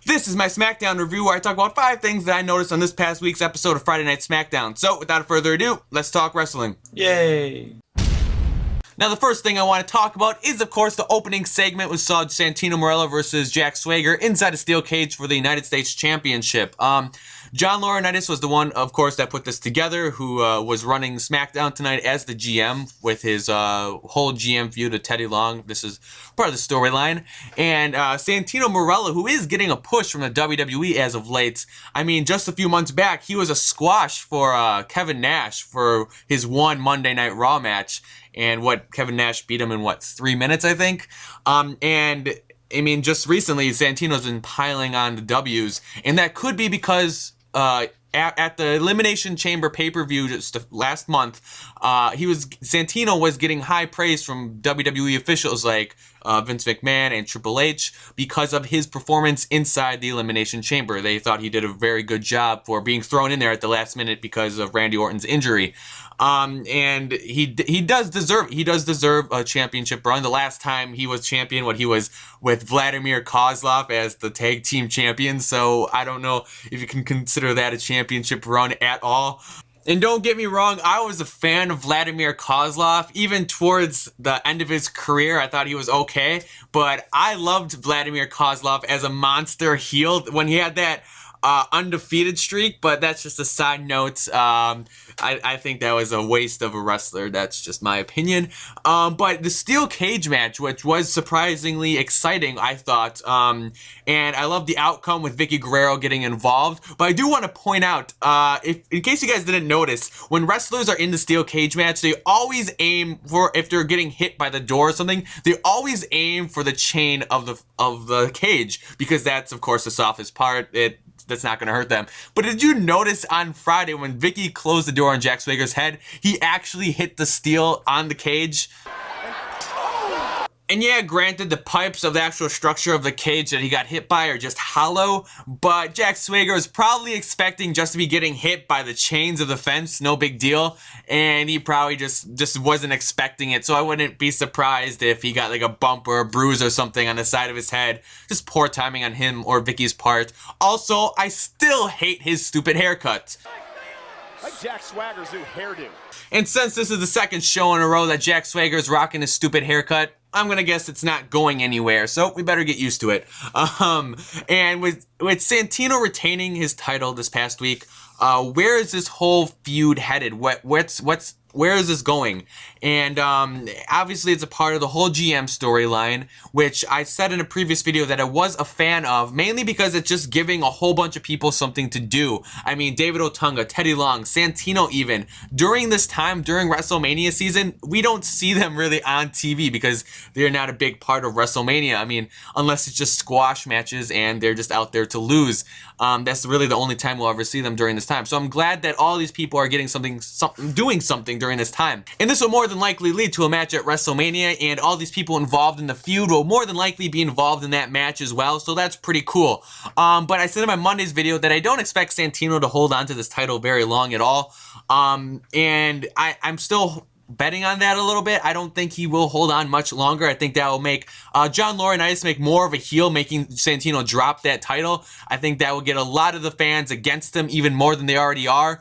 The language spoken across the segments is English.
This is my SmackDown review where I talk about 5 things that I noticed on this past week's episode of Friday Night SmackDown. So, without further ado, let's talk wrestling. Yay! Now, the first thing I want to talk about is, of course, the opening segment we saw Santino Marella versus Jack Swagger inside a steel cage for the United States Championship. John Laurinaitis was the one, of course, that put this together, who was running SmackDown tonight as the GM with his whole GM feud to Teddy Long. This is part of the storyline. And Santino Marella, who is getting a push from the WWE as of late. I mean, just a few months back, he was a squash for Kevin Nash for his one Monday Night Raw match. And Kevin Nash beat him in 3 minutes, I think. And I mean, just recently, Santino's been piling on the W's, and that could be because at the Elimination Chamber pay-per-view just last month, Santino was getting high praise from WWE officials like Vince McMahon and Triple H because of his performance inside the Elimination Chamber. They thought he did a very good job for being thrown in there at the last minute because of Randy Orton's injury. And he does deserve a championship run. The last time he was champion, he was with Vladimir Kozlov as the tag team champion. So I don't know if you can consider that a championship run at all. And don't get me wrong, I was a fan of Vladimir Kozlov. Even towards the end of his career, I thought he was okay. But I loved Vladimir Kozlov as a monster heel when he had that undefeated streak, but that's just a side note. I think that was a waste of a wrestler. That's just my opinion. But the steel cage match, which was surprisingly exciting, I thought, and I love the outcome with Vicki Guerrero getting involved. But I do want to point out, in case you guys didn't notice, when wrestlers are in the steel cage match, they always aim for, if they're getting hit by the door or something, they always aim for the chain of the cage, because that's, of course, the softest part. That's not going to hurt them. But did you notice on Friday when Vicki closed the door on Jack Swagger's head, he actually hit the steel on the cage? And yeah, granted, the pipes of the actual structure of the cage that he got hit by are just hollow, but Jack Swagger was probably expecting just to be getting hit by the chains of the fence, no big deal, and he probably just wasn't expecting it, so I wouldn't be surprised if he got like a bump or a bruise or something on the side of his head. Just poor timing on him or Vicky's part. Also, I still hate his stupid haircut. Like Jack Swagger's new hairdo. And since this is the second show in a row that Jack Swagger's rocking his stupid haircut, I'm gonna guess it's not going anywhere, so we better get used to it. And with Santino retaining his title this past week, where is this whole feud headed? Where is this going? And obviously it's a part of the whole GM storyline, which I said in a previous video that I was a fan of, mainly because it's just giving a whole bunch of people something to do. I mean, David Otunga, Teddy Long, Santino even. During this time, during WrestleMania season, we don't see them really on TV because they're not a big part of WrestleMania. I mean, unless it's just squash matches and they're just out there to lose. That's really the only time we'll ever see them during this time. So I'm glad that all these people are getting doing something during this time. And this will more than likely lead to a match at WrestleMania, and all these people involved in the feud will more than likely be involved in that match as well, so that's pretty cool. But I said in my Monday's video that I don't expect Santino to hold on to this title very long at all. And I'm still betting on that a little bit. I don't think he will hold on much longer. I think that will make John Laurinaitis make more of a heel, making Santino drop that title. I think that will get a lot of the fans against him even more than they already are.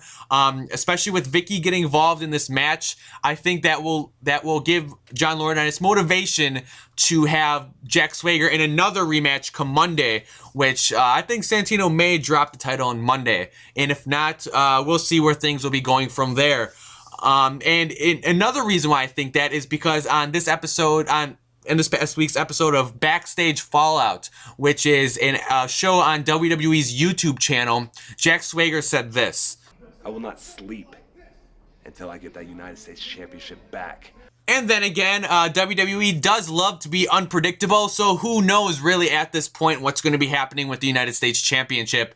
Especially with Vicki getting involved in this match, I think that will give John Laurinaitis motivation to have Jack Swagger in another rematch come Monday, which I think Santino may drop the title on Monday. And if not, we'll see where things will be going from there. Another reason why I think that is because in this past week's episode of Backstage Fallout, which is a show on WWE's YouTube channel, Jack Swagger said this: I will not sleep until I get that United States Championship back. And then again, WWE does love to be unpredictable, so who knows really at this point what's going to be happening with the United States Championship.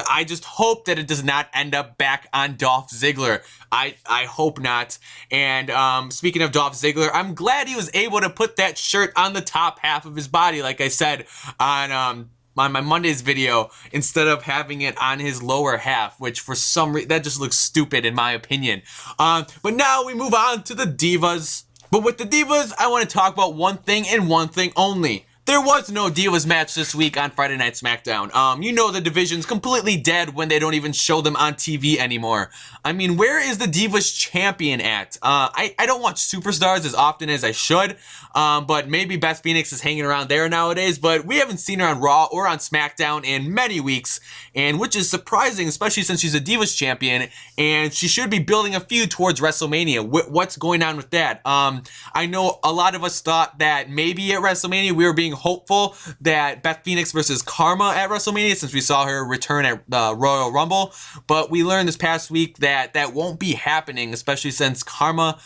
I just hope that it does not end up back on Dolph Ziggler. I hope not. And speaking of Dolph Ziggler, I'm glad he was able to put that shirt on the top half of his body, like I said on my Monday's video, instead of having it on his lower half, which for some reason, that just looks stupid in my opinion. But now we move on to the Divas. But with the Divas, I want to talk about one thing and one thing only: There was no Divas match this week on Friday Night SmackDown. You know the division's completely dead when they don't even show them on TV anymore. I mean, where is the Divas champion at? I don't watch Superstars as often as I should, but maybe Beth Phoenix is hanging around there nowadays, but we haven't seen her on Raw or on SmackDown in many weeks, and which is surprising, especially since she's a Divas champion, and she should be building a feud towards WrestleMania. What's going on with that? I know a lot of us thought that maybe at WrestleMania we were being hopeful that Beth Phoenix versus Karma at WrestleMania, since we saw her return at the Royal Rumble, but we learned this past week that that won't be happening, especially since Karma,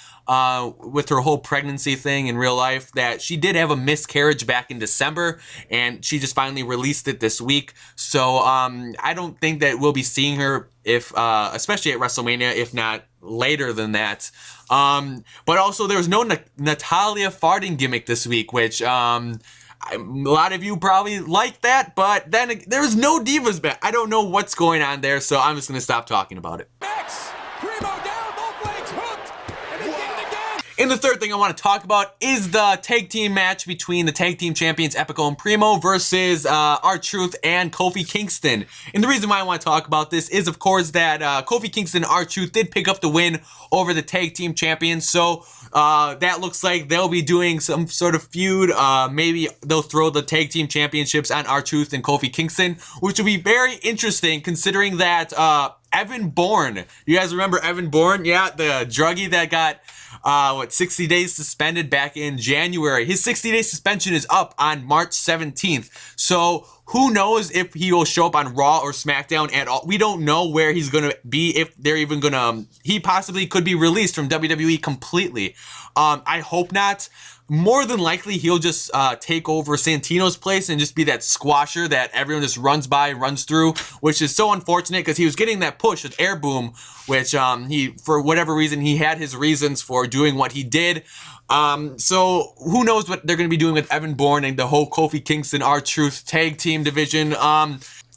with her whole pregnancy thing in real life, that she did have a miscarriage back in December, and she just finally released it this week. So I don't think that we'll be seeing her, if especially at WrestleMania, if not later than that. But also there was no Natalia farting gimmick this week, which a lot of you probably like that, but then there's no Divas match. I don't know what's going on there, so I'm just going to stop talking about it. And the third thing I want to talk about is the tag team match between the tag team champions Epico and Primo versus R-Truth and Kofi Kingston. And the reason why I want to talk about this is, of course, that Kofi Kingston and R-Truth did pick up the win over the tag team champions. So that looks like they'll be doing some sort of feud. Maybe they'll throw the tag team championships on R-Truth and Kofi Kingston, which will be very interesting considering that Evan Bourne. You guys remember Evan Bourne? Yeah, the druggie that got 60 days suspended back in January. His 60-day suspension is up on March 17th. So who knows if he will show up on Raw or SmackDown at all. We don't know where he's going to be, if they're even going to... He possibly could be released from WWE completely. I hope not. More than likely, he'll just take over Santino's place and just be that squasher that everyone just runs by, runs through, which is so unfortunate because he was getting that push with Air Boom, which he, for whatever reason, he had his reasons for doing what he did. So who knows what they're going to be doing with Evan Bourne and the whole Kofi Kingston R-Truth tag team division.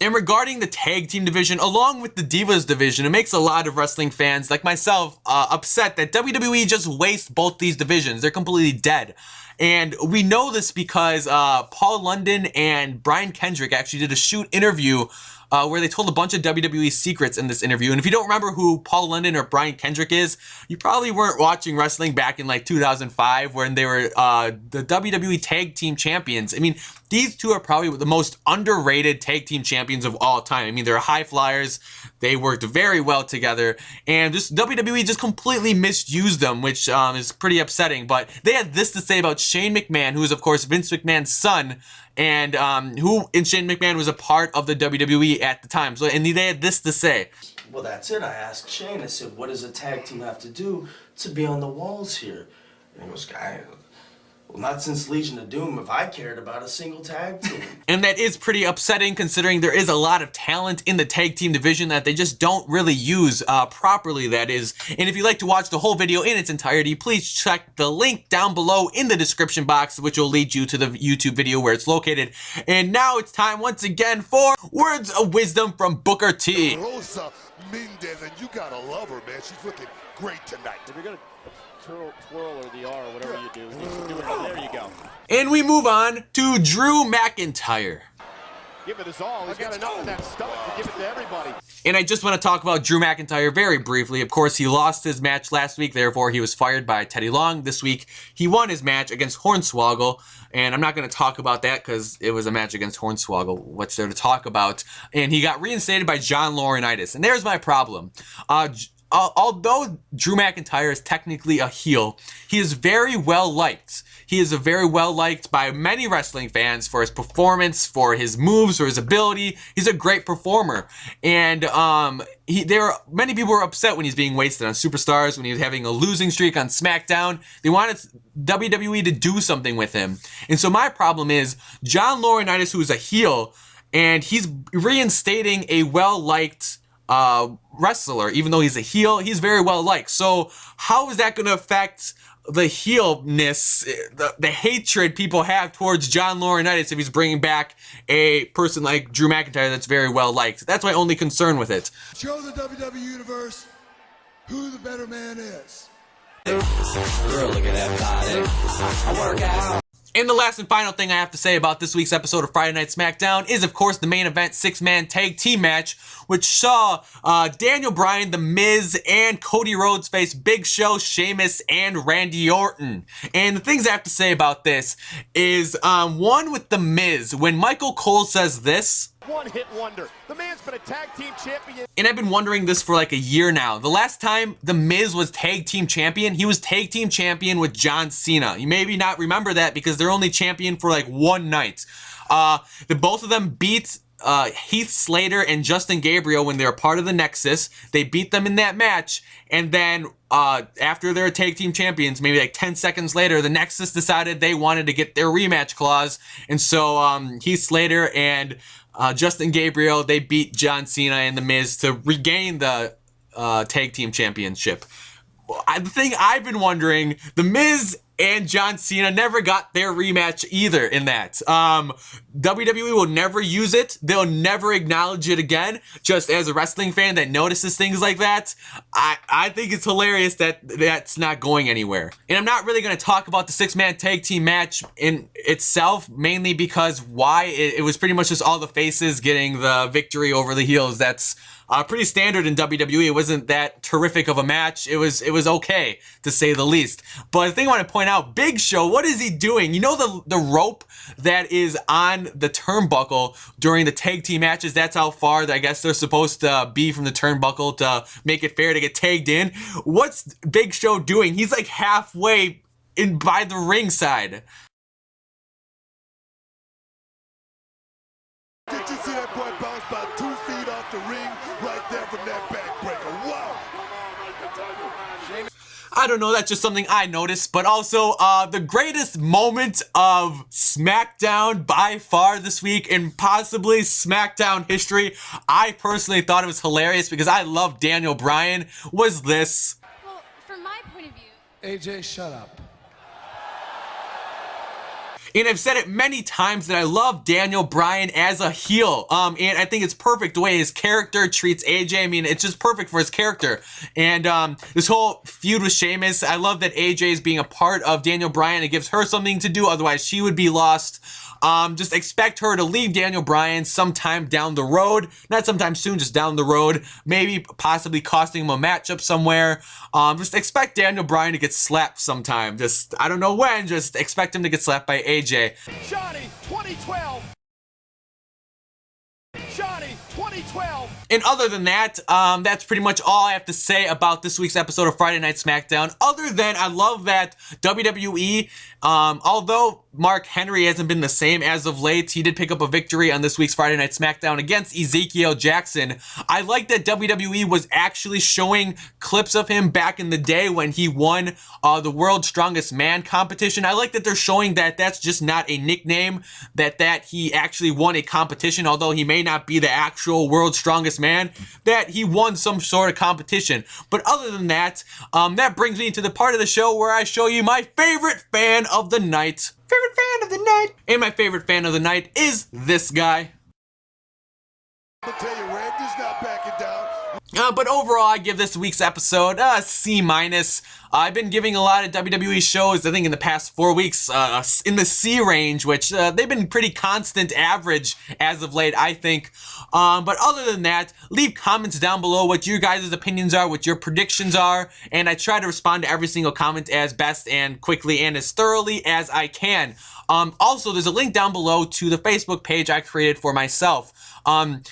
And regarding the tag team division, along with the Divas division, it makes a lot of wrestling fans like myself upset that WWE just wastes both these divisions. They're completely dead. And we know this because Paul London and Brian Kendrick actually did a shoot interview where they told a bunch of WWE secrets in this interview. And if you don't remember who Paul London or Brian Kendrick is, you probably weren't watching wrestling back in like 2005 when they were the WWE Tag Team Champions. I mean, these two are probably the most underrated tag team champions of all time. I mean, they're high flyers. They worked very well together. And just WWE just completely misused them, which is pretty upsetting. But they had this to say about Shane McMahon, who is, of course, Vince McMahon's son, and Shane McMahon was a part of the WWE at the time. So, and they had this to say. Well, that's it. I asked Shane, I said, what does a tag team have to do to be on the walls here? And he goes, well, not since Legion of Doom have I cared about a single tag team. And that is pretty upsetting considering there is a lot of talent in the tag team division that they just don't really use properly, that is. And if you'd like to watch the whole video in its entirety, please check the link down below in the description box, which will lead you to the YouTube video where it's located. And now it's time once again for Words of Wisdom from Booker T. Rosa Mendez, and you gotta love her, man. She's looking great tonight. If you're gonna twirl or the R or whatever you do, you should do it. There you go. And we move on to Drew McIntyre. Give it his all. He's got enough in that stomach to give it to everybody. And I just want to talk about Drew McIntyre very briefly. Of course, he lost his match last week, therefore he was fired by Teddy Long. This week, he won his match against Hornswoggle, and I'm not going to talk about that because it was a match against Hornswoggle. What's there to talk about? And he got reinstated by John Laurinaitis, and there's my problem. Although Drew McIntyre is technically a heel, he is very well liked. He is very well liked by many wrestling fans for his performance, for his moves, for his ability. He's a great performer. And many people were upset when he's being wasted on Superstars, when he was having a losing streak on SmackDown. They wanted WWE to do something with him. And so my problem is John Laurinaitis, who is a heel, and he's reinstating a well-liked wrestler. Even though he's a heel, he's very well liked. So how is that going to affect the heelness, the hatred people have towards John Laurinaitis if he's bringing back a person like Drew McIntyre that's very well liked? That's my only concern with it. Show the WWE Universe who the better man is. Girl, look at that body. I work out. And the last and final thing I have to say about this week's episode of Friday Night SmackDown is, of course, the main event 6-man tag team match, which saw Daniel Bryan, The Miz, and Cody Rhodes face Big Show, Sheamus, and Randy Orton. And the things I have to say about this is, one with The Miz, when Michael Cole says this, One-hit wonder. The man's been a tag team champion. and I've been wondering this for like a year now. The last time The Miz was tag team champion, he was tag team champion with John Cena. You maybe not remember that because they're only champion for like one night. Both of them beat Heath Slater and Justin Gabriel when they were part of the Nexus. They beat them in that match, and then after their tag team champions, maybe like 10 seconds later, the Nexus decided they wanted to get their rematch clause, and so Heath Slater and Justin Gabriel, they beat John Cena and The Miz to regain the tag team championship. The thing I've been wondering, The Miz and John Cena never got their rematch either in that. WWE will never use it. They'll never acknowledge it again. Just as a wrestling fan that notices things like that, I think it's hilarious that that's not going anywhere. And I'm not really going to talk about the 6-man tag team match in itself, mainly because it was pretty much just all the faces getting the victory over the heels. That's pretty standard in WWE. It wasn't that terrific of a match. It was okay, to say the least. But the thing I want to point out, Big Show, what is he doing? You know the rope that is on the turnbuckle during the tag team matches? That's how far I guess they're supposed to be from the turnbuckle to make it fair to get tagged in. What's Big Show doing? He's like halfway in by the ringside. Did you see that boy bounce about 2 feet off the ring right there from that backbreaker? Wow! I don't know, that's just something I noticed, but also the greatest moment of SmackDown by far this week, and possibly SmackDown history, I personally thought it was hilarious because I love Daniel Bryan, was this. Well, from my point of view, AJ, shut up. And I've said it many times that I love Daniel Bryan as a heel. And I think it's perfect the way his character treats AJ. I mean, it's just perfect for his character. And this whole feud with Sheamus, I love that AJ is being a part of Daniel Bryan. It gives her something to do, otherwise she would be lost. Just expect her to leave Daniel Bryan sometime down the road. Not sometime soon, just down the road. Maybe possibly costing him a matchup somewhere. Just expect Daniel Bryan to get slapped sometime. Just, I don't know when, just expect him to get slapped by AJ. Johnny 2012. Johnny 2012. And other than that, that's pretty much all I have to say about this week's episode of Friday Night SmackDown. Other than I love that WWE, although Mark Henry hasn't been the same as of late, he did pick up a victory on this week's Friday Night SmackDown against Ezekiel Jackson. I like that WWE was actually showing clips of him back in the day when he won the World's Strongest Man competition. I like that they're showing that that's just not a nickname, that he actually won a competition, although he may not be the actual World's Strongest Man, that he won some sort of competition. But other than that, that brings me to the part of the show where I show you my favorite fan of the night. Favorite fan of the night. And my favorite fan of the night is this guy. I'll tell you, Randy's not backing down. But overall, I give this week's episode a C-. I've been giving a lot of WWE shows, I think in the past 4 weeks, in the C range, which they've been pretty constant average as of late, I think. But other than that, leave comments down below what your guys' opinions are, what your predictions are, and I try to respond to every single comment as best and quickly and as thoroughly as I can. Also, there's a link down below to the Facebook page I created for myself. I'm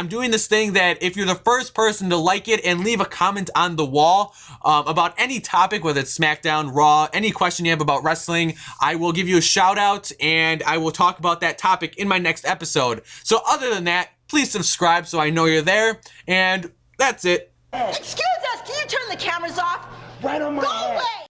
doing this thing that if you're the first person to like it and leave a comment on the wall about any topic, whether it's SmackDown, Raw, any question you have about wrestling, I will give you a shout out and I will talk about that topic in my next episode. So other than that, please subscribe so I know you're there, and that's it. Excuse us, can you turn the cameras off? Right on my Go head. away!